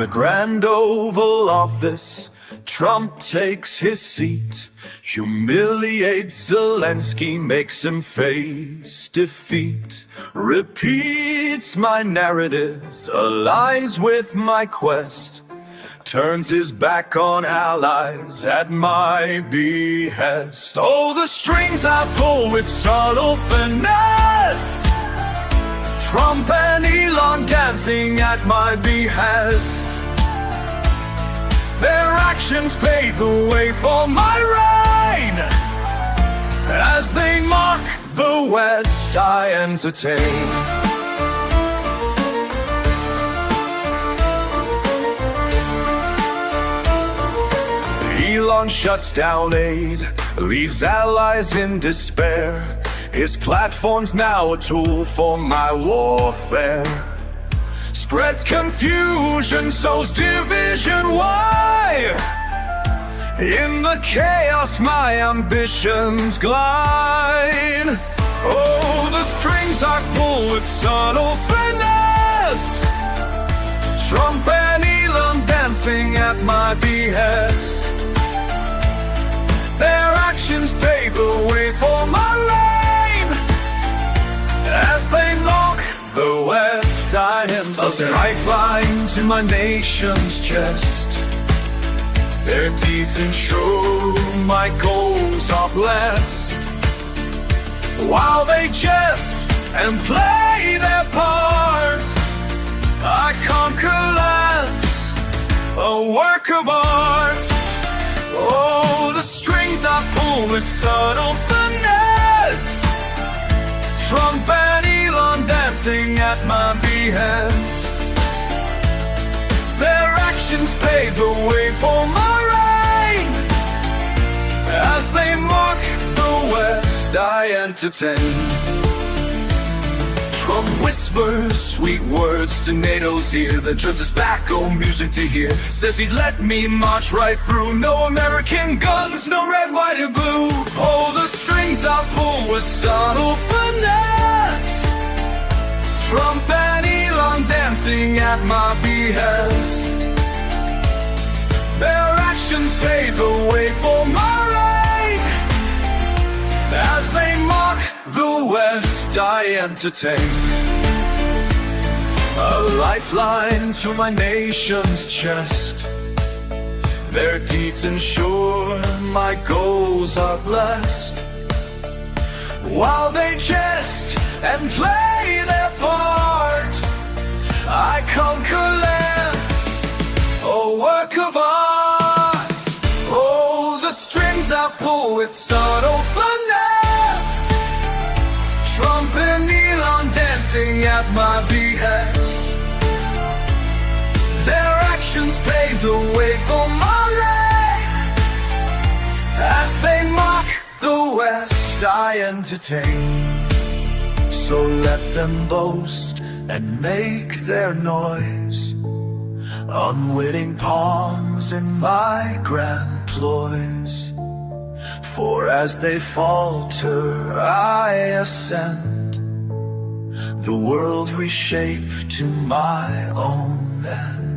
the Grand Oval Office, Trump takes his seat, humiliates Zelensky, makes him face defeat, repeats my narratives, aligns with my quest, turns his back on allies at my behest. Oh, the strings I pull with subtle finesse, Trump and Elon dancing at my behest. Their actions pave the way for my reign. As they mock the West, I entertain. Elon shuts down aid, leaves allies in despair. His platform's now a tool for my warfare. Spreads confusion, sows division. Why? In the chaos my ambitions glide. Oh, the strings I pull with subtle finesse, Trump and Elon dancing at my behest. Their actions pave the way for my reign. As they mock the West, I am a lifeline to my nation's chest. Their deeds ensure my goals are blessed. While they jest and play their part, I conquer lands, a work of art. Oh, the strings I pull with subtle finesse, Trump and Elon dancing at my behest. Their actions pave the way for my reign. As they mock the West, I entertain. Trump whispers sweet words to NATO's ear, then turns his back on music to hear. Says he'd let me march right through. No American guns, no red, white, or blue. Oh, the strings I pull with subtle finesse, Trump and Elon dancing at my behest. Their actions pave the way for my reign. As they mock the West, I entertain. A lifeline to my nation's chest. Their deeds ensure my goals are blessed. While they jest and play their part, I conquer lands, a work of art. Oh, the strings I pull with subtle finesse, Trump and Elon dancing at my behest. Their actions pave the way for my reign. As they mock the West, I entertain. So let them boast and make their noise, unwitting pawns in my grand ploys. For as they falter, I ascend, the world reshape to my own end.